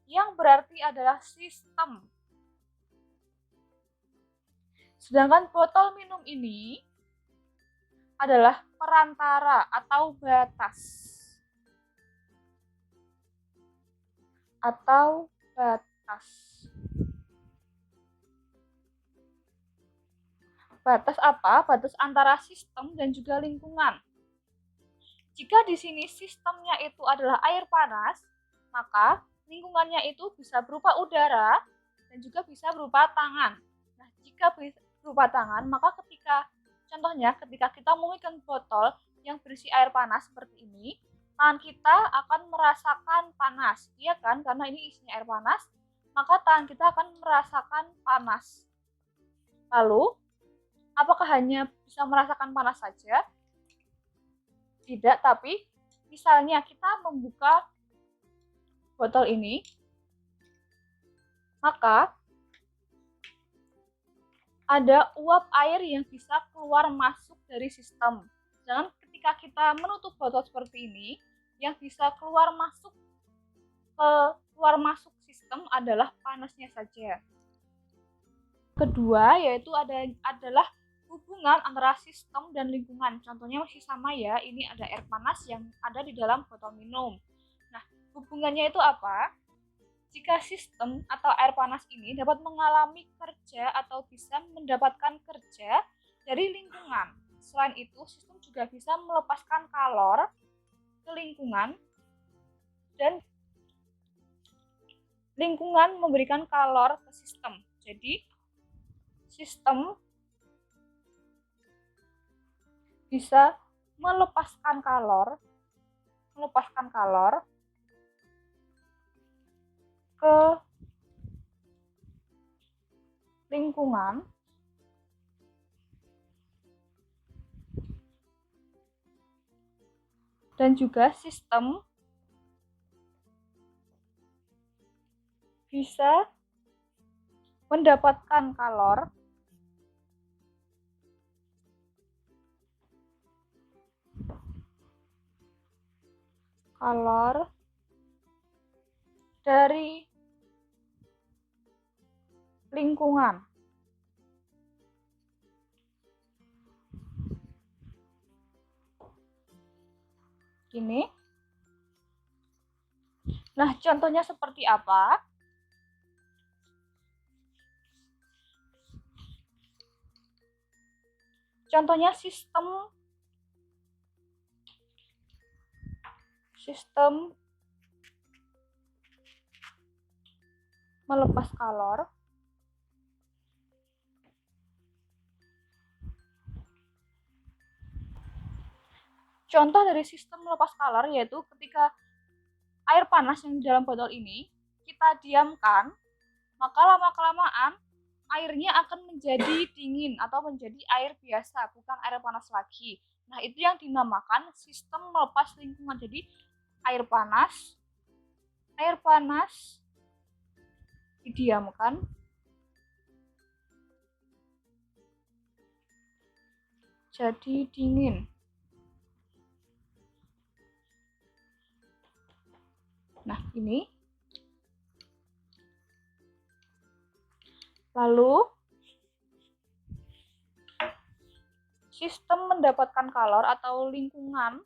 yang berarti adalah sistem. Sedangkan botol minum ini adalah perantara atau batas. Batas apa? Batas antara sistem dan juga lingkungan. Jika di sini sistemnya itu adalah air panas, maka lingkungannya itu bisa berupa udara dan juga bisa berupa tangan. Nah, jika berupa tangan, maka contohnya ketika kita memegang botol yang berisi air panas seperti ini, tangan kita akan merasakan panas, iya kan? Karena ini isinya air panas, maka tangan kita akan merasakan panas. Lalu, apakah hanya bisa merasakan panas saja? Tidak, tapi misalnya kita membuka botol ini, maka ada uap air yang bisa keluar masuk dari sistem. Sedangkan ketika kita menutup botol seperti ini, yang bisa keluar masuk sistem adalah panasnya saja. Kedua, yaitu adalah hubungan antara sistem dan lingkungan. Contohnya masih sama ya, ini ada air panas yang ada di dalam botol minum. Nah, hubungannya itu apa? Jika sistem atau air panas ini dapat mengalami kerja atau bisa mendapatkan kerja dari lingkungan. Selain itu, sistem juga bisa melepaskan kalor ke lingkungan dan lingkungan memberikan kalor ke sistem. Jadi, sistem bisa melepaskan kalor ke lingkungan dan juga sistem bisa mendapatkan kalor dari lingkungan. Gini. Nah, contohnya seperti apa? Contohnya sistem melepas kalor Contoh dari sistem melepas kalor yaitu ketika air panas yang di dalam botol ini kita diamkan, maka lama-kelamaan airnya akan menjadi dingin atau menjadi air biasa, bukan air panas lagi. Nah, itu yang dinamakan sistem melepas lingkungan. Jadi, air panas didiamkan, jadi dingin. Nah, ini. Lalu, sistem mendapatkan kalor atau lingkungan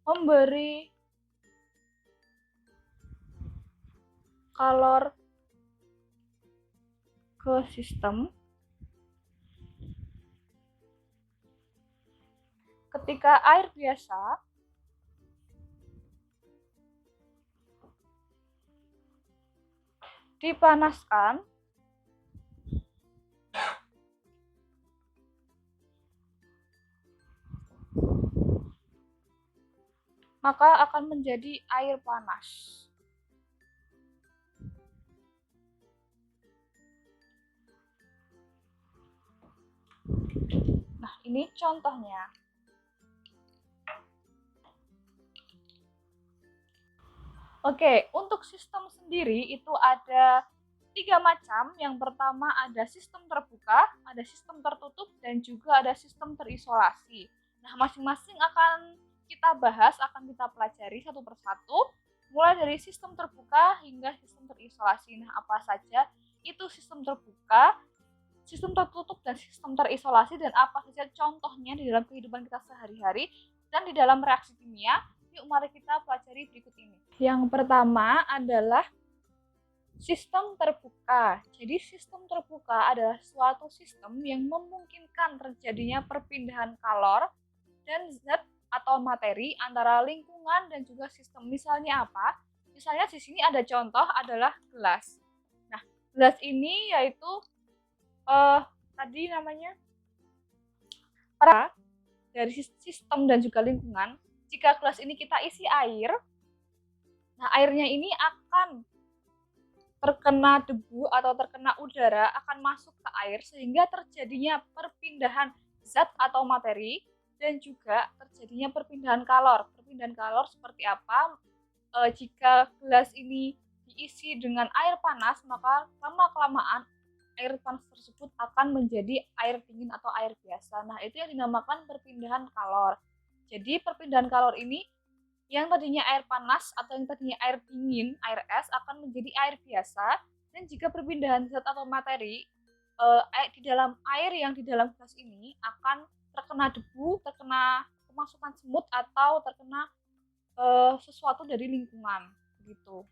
memberi kalor ke sistem ketika air biasa dipanaskan maka akan menjadi air panas. Nah, ini contohnya. Oke, untuk sistem sendiri itu ada 3 macam. Yang pertama ada sistem terbuka, ada sistem tertutup, dan juga ada sistem terisolasi. Nah, masing-masing akan kita bahas, akan kita pelajari satu persatu, mulai dari sistem terbuka hingga sistem terisolasi. Nah, apa saja itu sistem terbuka, sistem tertutup, dan sistem terisolasi, dan apa saja contohnya di dalam kehidupan kita sehari-hari dan di dalam reaksi kimia. Yuk mari kita pelajari berikut ini. Yang pertama adalah sistem terbuka. Jadi sistem terbuka adalah suatu sistem yang memungkinkan terjadinya perpindahan kalor dan zat atau materi antara lingkungan dan juga sistem. Misalnya apa? Misalnya di sini ada contoh adalah gelas. Nah, gelas ini yaitu tadi namanya dari sistem dan juga lingkungan. Jika gelas ini kita isi air, nah airnya ini akan terkena debu atau terkena udara, akan masuk ke air sehingga terjadinya perpindahan zat atau materi dan juga terjadinya perpindahan kalor. Perpindahan kalor seperti apa? Jika gelas ini diisi dengan air panas, maka lama-kelamaan air panas tersebut akan menjadi air dingin atau air biasa. Nah, itu yang dinamakan perpindahan kalor. Jadi perpindahan kalor ini yang tadinya air panas atau yang tadinya air dingin, air es, akan menjadi air biasa. Dan jika perpindahan zat atau materi di dalam air yang di dalam gelas ini akan terkena debu, terkena kemasukan semut, atau terkena sesuatu dari lingkungan gitu.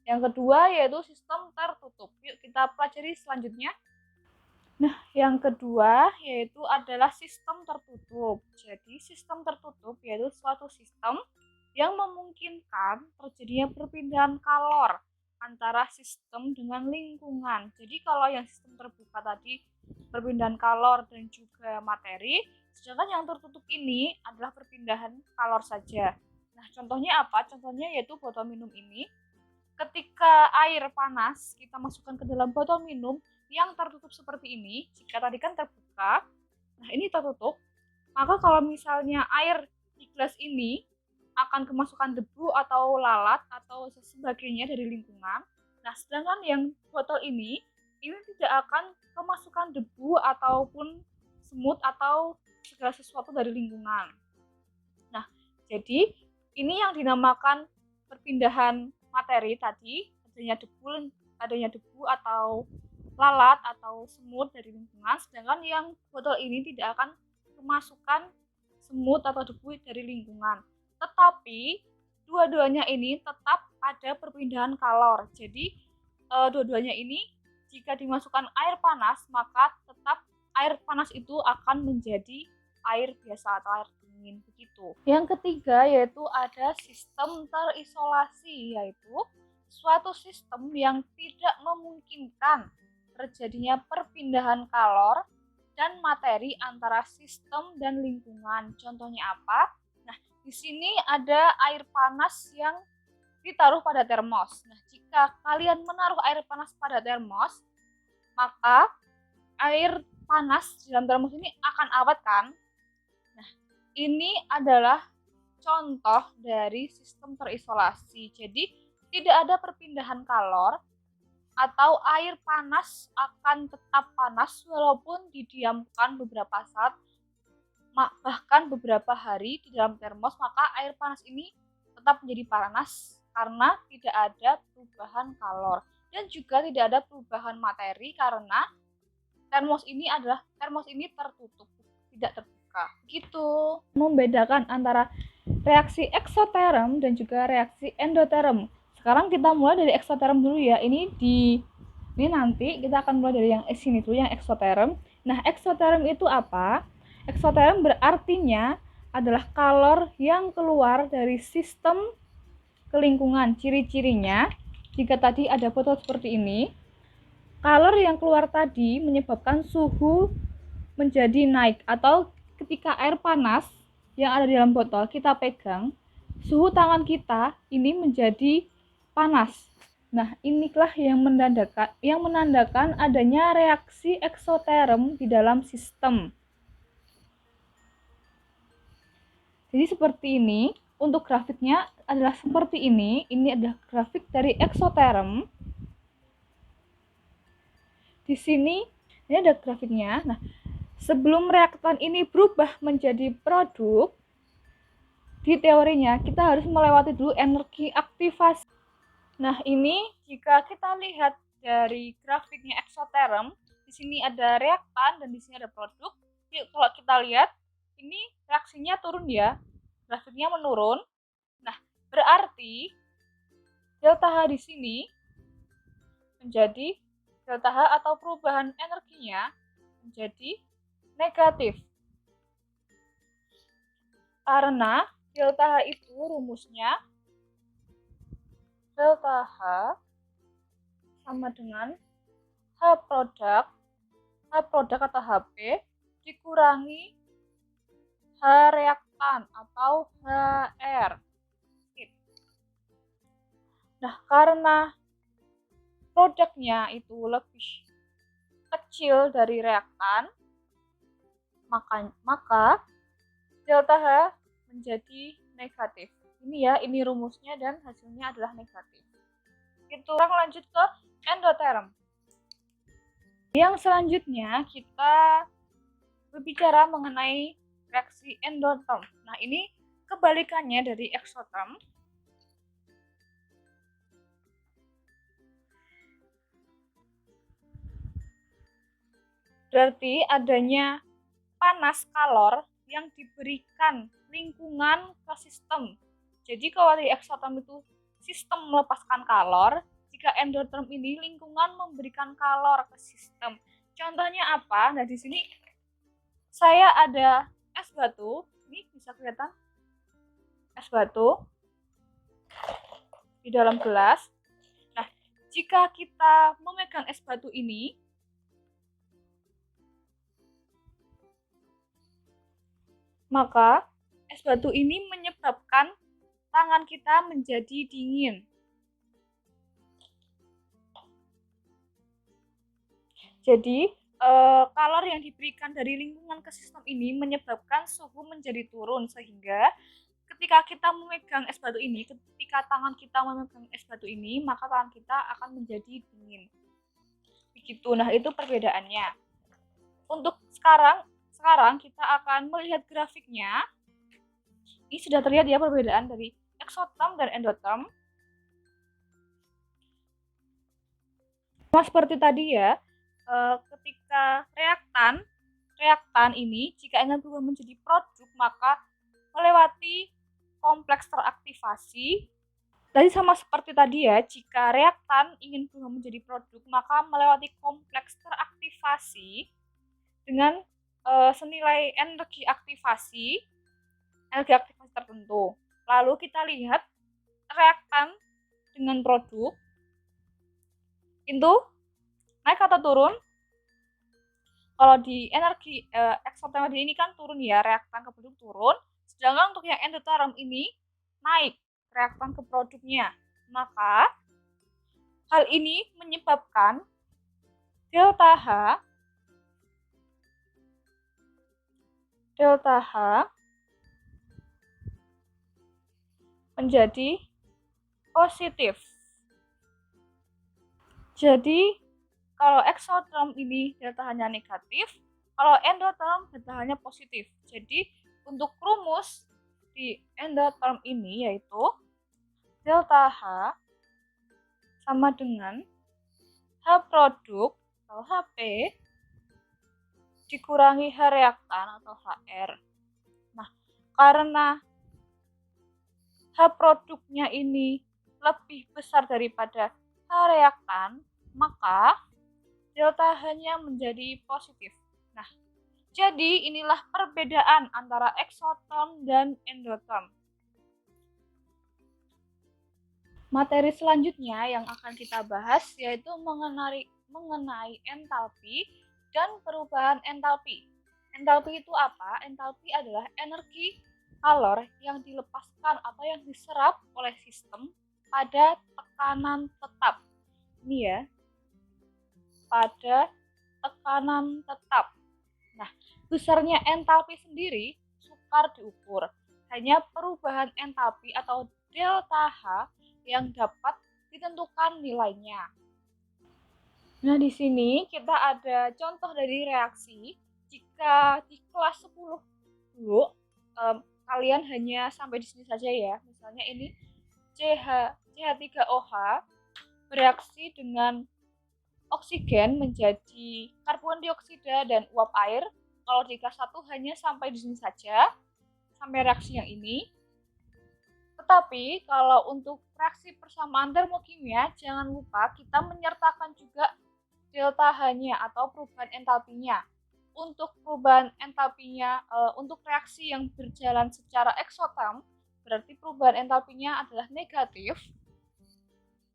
Yang kedua yaitu sistem tertutup. Yuk kita pelajari selanjutnya. Nah, yang kedua yaitu adalah sistem tertutup. Jadi, sistem tertutup yaitu suatu sistem yang memungkinkan terjadinya perpindahan kalor antara sistem dengan lingkungan. Jadi, kalau yang sistem terbuka tadi perpindahan kalor dan juga materi, sedangkan yang tertutup ini adalah perpindahan kalor saja. Nah, contohnya apa? Contohnya yaitu botol minum ini. Ketika air panas kita masukkan ke dalam botol minum yang tertutup seperti ini, jika tadi kan terbuka, nah ini tertutup, maka kalau misalnya air di gelas ini akan kemasukan debu atau lalat atau sebagainya dari lingkungan, nah sedangkan yang botol ini tidak akan kemasukan debu ataupun semut atau segala sesuatu dari lingkungan. Nah, jadi ini yang dinamakan perpindahan materi tadi, adanya debu atau lalat atau semut dari lingkungan, sedangkan yang botol ini tidak akan kemasukan semut atau debu dari lingkungan. Tetapi dua-duanya ini tetap ada perpindahan kalor. Jadi dua-duanya ini jika dimasukkan air panas, maka tetap air panas itu akan menjadi air biasa atau air dingin begitu. Yang ketiga yaitu ada sistem terisolasi, yaitu suatu sistem yang tidak memungkinkan terjadinya perpindahan kalor dan materi antara sistem dan lingkungan. Contohnya apa? Nah, di sini ada air panas yang ditaruh pada termos. Nah, jika kalian menaruh air panas pada termos, maka air panas di dalam termos ini akan awet kan? Nah, ini adalah contoh dari sistem terisolasi. Jadi, tidak ada perpindahan kalor atau air panas akan tetap panas walaupun didiamkan beberapa saat, bahkan beberapa hari di dalam termos, maka air panas ini tetap menjadi panas karena tidak ada perubahan kalor dan juga tidak ada perubahan materi karena termos ini tertutup, tidak terbuka. Gitu. Membedakan antara reaksi eksoterm dan juga reaksi endoterm. Sekarang kita mulai dari eksoterm dulu ya. Ini nanti kita akan mulai dari yang sini dulu, yang eksoterm. Nah, eksoterm itu apa? Eksoterm berartinya adalah kalor yang keluar dari sistem ke lingkungan. Ciri-cirinya, jika tadi ada botol seperti ini, kalor yang keluar tadi menyebabkan suhu menjadi naik, atau ketika air panas yang ada di dalam botol kita pegang, suhu tangan kita ini menjadi panas. Nah, inilah yang menandakan adanya reaksi eksoterm di dalam sistem. Jadi seperti ini, untuk grafiknya adalah seperti ini. Ini adalah grafik dari eksoterm. Di sini ini ada grafiknya. Nah, sebelum reaktan ini berubah menjadi produk, di teorinya kita harus melewati dulu energi aktivasi. Nah, ini jika kita lihat dari grafiknya eksoterm, di sini ada reaktan dan di sini ada produk. Yuk, kalau kita lihat, ini reaksinya turun ya, grafiknya menurun. Nah, berarti delta H di sini menjadi delta H atau perubahan energinya menjadi negatif. Karena delta H itu rumusnya delta H sama dengan H produk atau HP dikurangi H reaktan atau HR. Nah, karena produknya itu lebih kecil dari reaktan, maka delta H menjadi negatif. Ini ya, ini rumusnya dan hasilnya adalah negatif. Itu lanjut ke endoterm. Yang selanjutnya kita berbicara mengenai reaksi endoterm. Nah, ini kebalikannya dari eksoterm. Berarti adanya panas kalor yang diberikan lingkungan ke sistem. Jadi kalau di eksoterm itu sistem melepaskan kalor, jika endoterm ini lingkungan memberikan kalor ke sistem. Contohnya apa? Nah, di sini saya ada es batu, ini bisa kelihatan es batu di dalam gelas. Nah, jika kita memegang es batu ini, maka es batu ini menyebabkan tangan kita menjadi dingin. Jadi, kalor yang diberikan dari lingkungan ke sistem ini menyebabkan suhu menjadi turun, sehingga ketika kita memegang es batu ini, ketika tangan kita memegang es batu ini, maka tangan kita akan menjadi dingin. Begitu. Nah, itu perbedaannya. Untuk sekarang kita akan melihat grafiknya. Ini sudah terlihat ya perbedaan dari eksoterm dan endoterm. Nah, seperti tadi ya, ketika reaktan ini jika ingin berubah menjadi produk, maka melewati kompleks teraktivasi. Tadi sama seperti tadi ya, jika reaktan ingin berubah menjadi produk, maka melewati kompleks teraktivasi dengan senilai energi aktivasi tertentu. Lalu kita lihat reaktan dengan produk itu naik atau turun. Kalau di energi eksoterm ini kan turun ya, reaktan ke produk turun. Sedangkan untuk yang endoterm ini naik reaktan ke produknya. Maka hal ini menyebabkan delta H menjadi positif. Jadi kalau eksoterm ini delta-nya negatif, kalau endoterm delta-nya positif. Jadi untuk rumus di endoterm ini yaitu delta H sama dengan H produk atau HP dikurangi H reaktan atau HR. Nah, karena H produknya ini lebih besar daripada H reaktan, maka delta H-nya menjadi positif. Nah, jadi inilah perbedaan antara eksoterm dan endoterm. Materi selanjutnya yang akan kita bahas yaitu mengenai entalpi dan perubahan entalpi. Entalpi itu apa? Entalpi adalah energi kalor yang dilepaskan atau yang diserap oleh sistem pada tekanan tetap. Ini ya, pada tekanan tetap. Nah, besarnya entalpi sendiri sukar diukur. Hanya perubahan entalpi atau delta H yang dapat ditentukan nilainya. Nah, di sini kita ada contoh dari reaksi. Jika di kelas 10 dulu, kalian hanya sampai di sini saja ya. Misalnya ini CH3OH bereaksi dengan oksigen menjadi karbon dioksida dan uap air. Kalau di kelas 1 hanya sampai di sini saja, sampai reaksi yang ini. Tetapi kalau untuk reaksi persamaan termokimia, jangan lupa kita menyertakan juga delta H-nya atau perubahan entalpinya. Untuk perubahan entalpinya, untuk reaksi yang berjalan secara eksoterm, berarti perubahan entalpinya adalah negatif.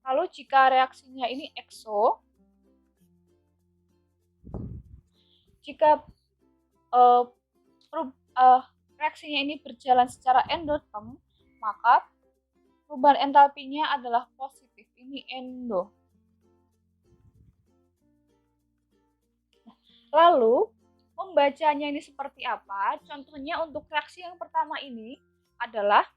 Lalu jika reaksinya ini ekso, jika reaksinya ini berjalan secara endoterm, maka perubahan entalpinya adalah positif. Ini endo. Lalu, membacanya ini seperti apa? Contohnya untuk reaksi yang pertama ini adalah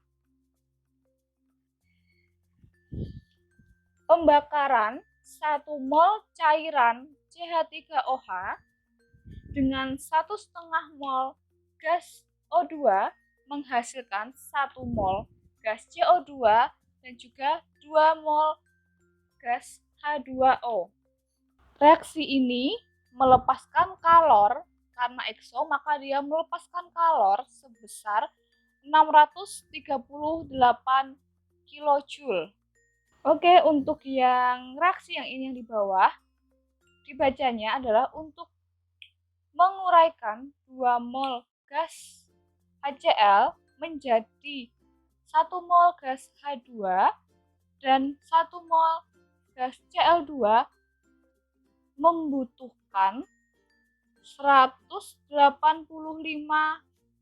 pembakaran 1 mol cairan CH3OH dengan 1,5 mol gas O2 menghasilkan 1 mol gas CO2 dan juga 2 mol gas H2O. Reaksi ini melepaskan kalor, karena ekso maka dia melepaskan kalor sebesar 638 kilojoule. Oke, untuk yang reaksi yang ini yang di bawah, dibacanya adalah untuk menguraikan 2 mol gas HCl menjadi 1 mol gas H2 dan 1 mol gas Cl2 membutuhkan 185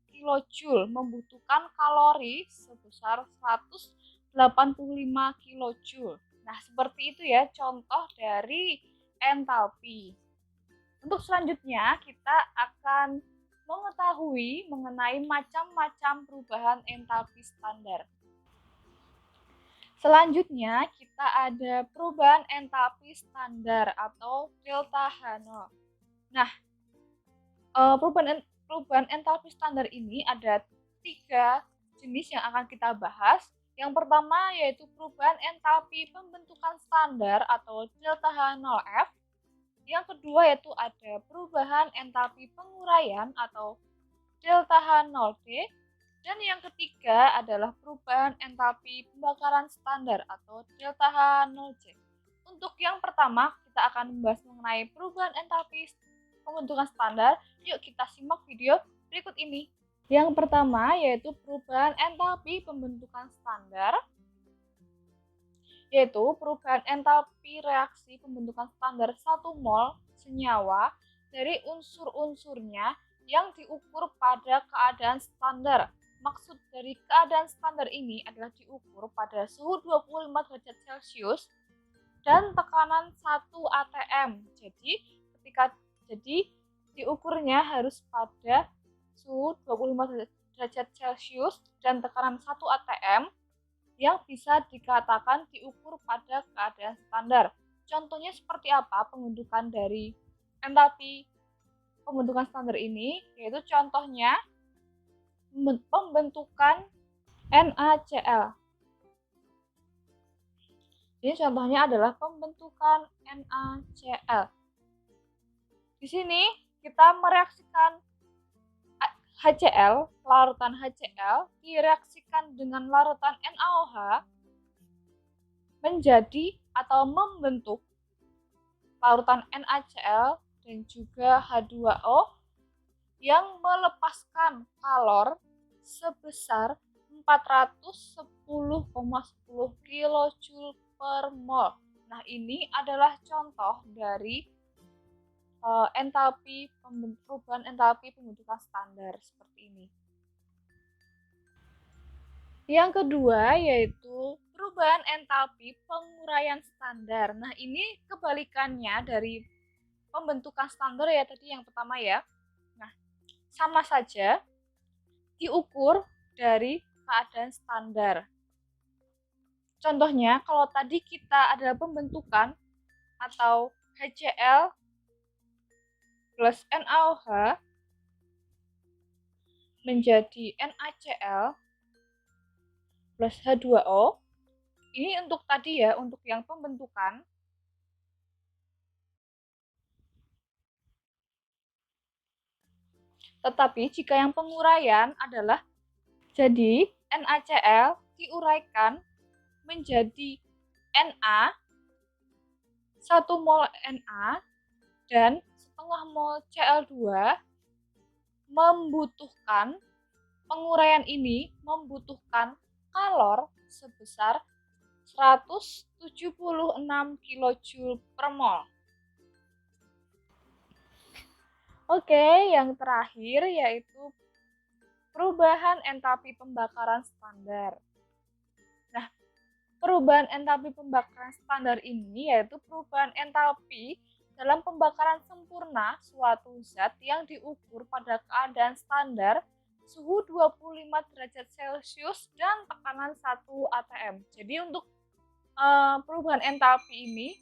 kilojoule, membutuhkan kalori sebesar 185 kilojoule. Nah, seperti itu ya contoh dari entalpi. Untuk selanjutnya, kita akan mengetahui mengenai macam-macam perubahan entalpi standar. Selanjutnya, kita ada perubahan entalpi standar atau delta H0. Nah, perubahan entalpi standar ini ada 3 jenis yang akan kita bahas. Yang pertama yaitu perubahan entalpi pembentukan standar atau delta H0F. Yang kedua yaitu ada perubahan entalpi penguraian atau delta H0D. Dan yang ketiga adalah perubahan entalpi pembakaran standar atau delta H0C. Untuk yang pertama, kita akan membahas mengenai perubahan entalpi pembentukan standar. Yuk kita simak video berikut ini. Yang pertama yaitu perubahan entalpi pembentukan standar, yaitu perubahan entalpi reaksi pembentukan standar 1 mol senyawa dari unsur-unsurnya yang diukur pada keadaan standar. Maksud dari keadaan standar ini adalah diukur pada suhu 25 derajat Celcius dan tekanan 1 atm. Jadi diukurnya harus pada suhu 25 derajat Celcius dan tekanan 1 atm yang bisa dikatakan diukur pada keadaan standar. Contohnya seperti apa pembentukan dari entalpi pembentukan standar ini? Yaitu contohnya pembentukan NaCl. Ini contohnya adalah pembentukan NaCl. Di sini kita mereaksikan HCl, larutan HCl direaksikan dengan larutan NaOH menjadi atau membentuk larutan NaCl dan juga H2O yang melepaskan kalor sebesar 410,10 kilojoule per mol. Nah, ini adalah contoh dari perubahan entalpi pembentukan standar seperti ini. Yang kedua yaitu perubahan entalpi penguraian standar. Nah, ini kebalikannya dari pembentukan standar ya tadi yang pertama ya. Nah, sama saja diukur dari keadaan standar. Contohnya, kalau tadi kita adalah pembentukan atau HCl plus NaOH, menjadi NaCl plus H2O. Ini untuk tadi ya, untuk yang pembentukan. Tetapi jika yang penguraian adalah jadi NaCl diuraikan menjadi Na, 1 mol Na dan setengah mol Cl2 membutuhkan penguraian ini membutuhkan kalor sebesar 176 kJ per mol. Oke, yang terakhir yaitu perubahan entalpi pembakaran standar. Nah, perubahan entalpi pembakaran standar ini yaitu perubahan entalpi dalam pembakaran sempurna suatu zat yang diukur pada keadaan standar suhu 25 derajat Celcius dan tekanan 1 atm. Jadi untuk perubahan entalpi ini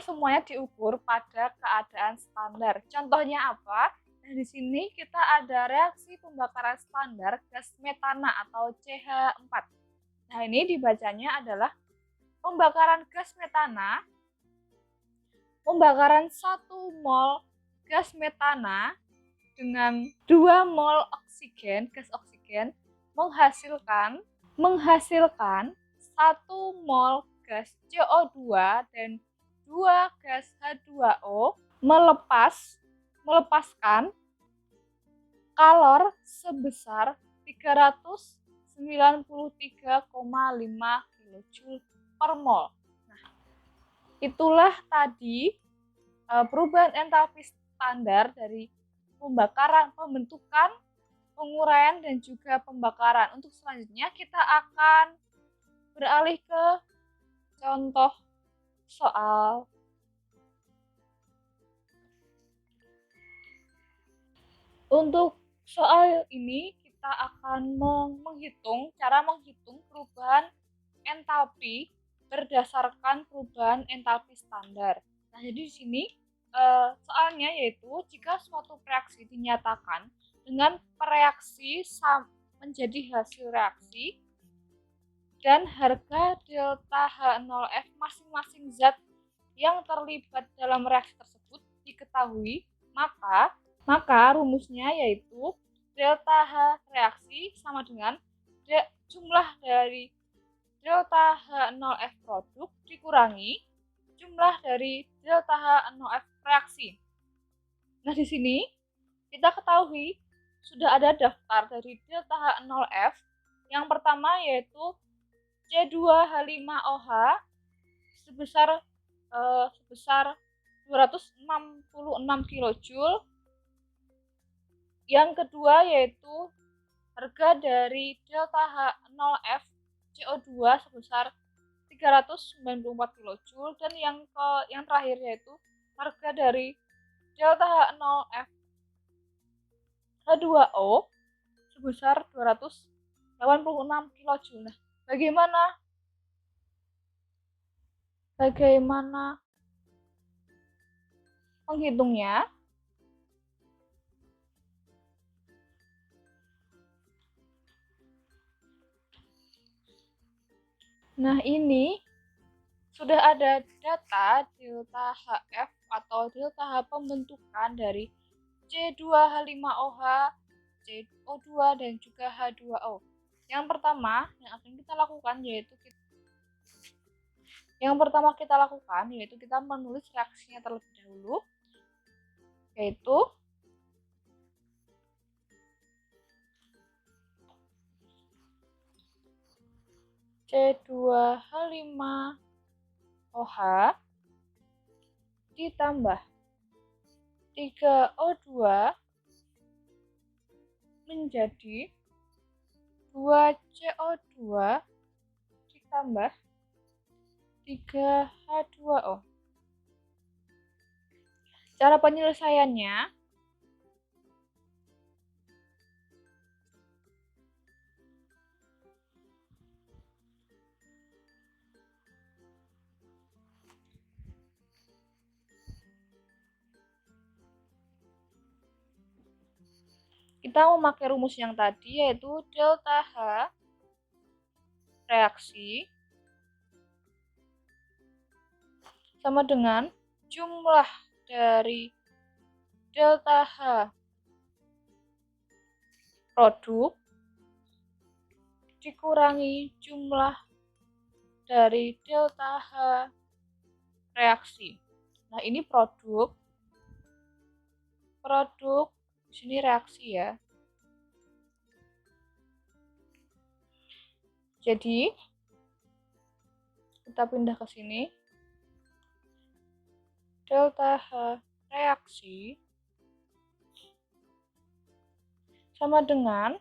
semuanya diukur pada keadaan standar. Contohnya apa? Nah, di sini kita ada reaksi pembakaran standar gas metana atau CH4. Nah, ini dibacanya adalah pembakaran gas metana, pembakaran 1 mol gas metana dengan 2 mol oksigen, gas oksigen menghasilkan 1 mol gas CO2 dan 2 gas H2O melepaskan kalor sebesar 393,5 kJ per mol. Nah, itulah tadi perubahan entalpi standar dari pembentukan, penguraian, dan juga pembakaran. Untuk selanjutnya kita akan beralih ke contoh soal. Untuk soal ini kita akan menghitung perubahan entalpi berdasarkan perubahan entalpi standar. Nah, jadi di sini soalnya yaitu jika suatu reaksi dinyatakan dengan pereaksi menjadi hasil reaksi dan harga delta H0F masing-masing zat yang terlibat dalam reaksi tersebut diketahui, maka rumusnya yaitu delta H reaksi sama dengan jumlah dari delta H0F produk dikurangi jumlah dari delta H0F reaksi. Nah, di sini kita ketahui sudah ada daftar dari delta H0F. Yang pertama yaitu C2H5OH sebesar 266 kJ. Yang kedua yaitu harga dari delta H0F CO2 sebesar 394 kJ, dan yang terakhir yaitu harga dari delta H0F H2O sebesar 286 kJ. Nah, bagaimana menghitungnya? Nah, ini sudah ada data delta HF atau delta H pembentukan dari C2H5OH, CO2, dan juga H2O. Yang pertama yang akan kita lakukan yaitu kita menulis reaksinya terlebih dahulu, yaitu C2H5OH ditambah 3O2 menjadi 2CO2 ditambah 3H2O. Cara penyelesaiannya kita memakai rumus yang tadi, yaitu delta H reaksi sama dengan jumlah dari delta H produk dikurangi jumlah dari delta H reaksi. Nah, ini produk di sini reaksi ya. Jadi kita pindah ke sini. Delta H reaksi sama dengan,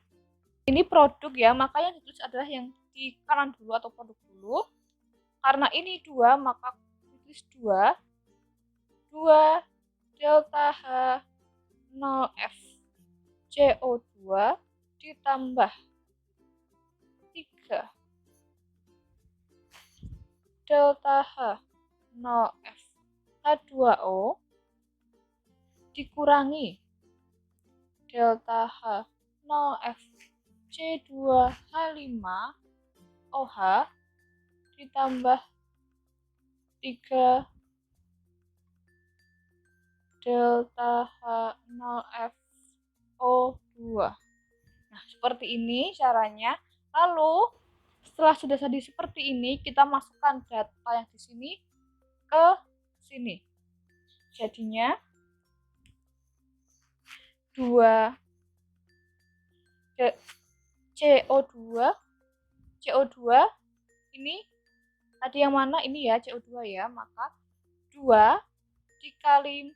ini produk ya, maka yang ditulis adalah yang di kanan dulu atau produk dulu. Karena ini 2, maka ditulis 2 delta H 0F CO2 ditambah 3 delta H 0F H2O dikurangi delta H 0F C2H5OH ditambah 3 delta H0FO2. Nah, seperti ini caranya. Lalu, setelah sudah jadi seperti ini, kita masukkan data yang di sini ke sini. Jadinya 2 CO2 ini tadi yang mana? Ini ya, CO2 ya. Maka 2 dikali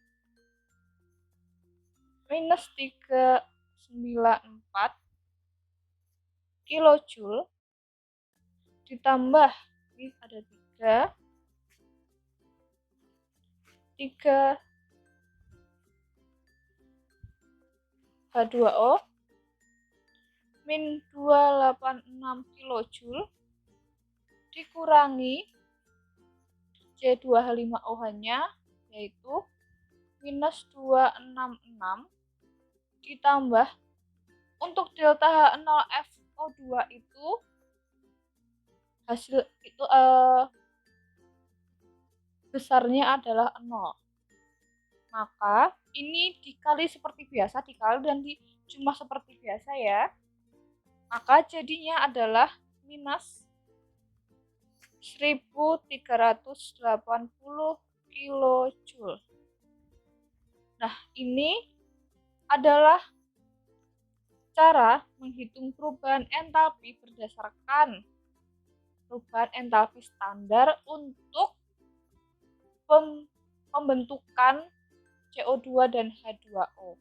minus 394 kilojoule ditambah, ini ada 3 H2O min 286 kilojoule dikurangi C2H5OH-nya, yaitu minus 266 ditambah, untuk delta H0FO2 itu hasil itu besarnya adalah 0. Maka ini dikali seperti biasa, dikali dan dijumlah seperti biasa ya. Maka jadinya adalah minus 1380 kilojoule. Nah, ini adalah cara menghitung perubahan entalpi berdasarkan perubahan entalpi standar untuk pembentukan CO2 dan H2O.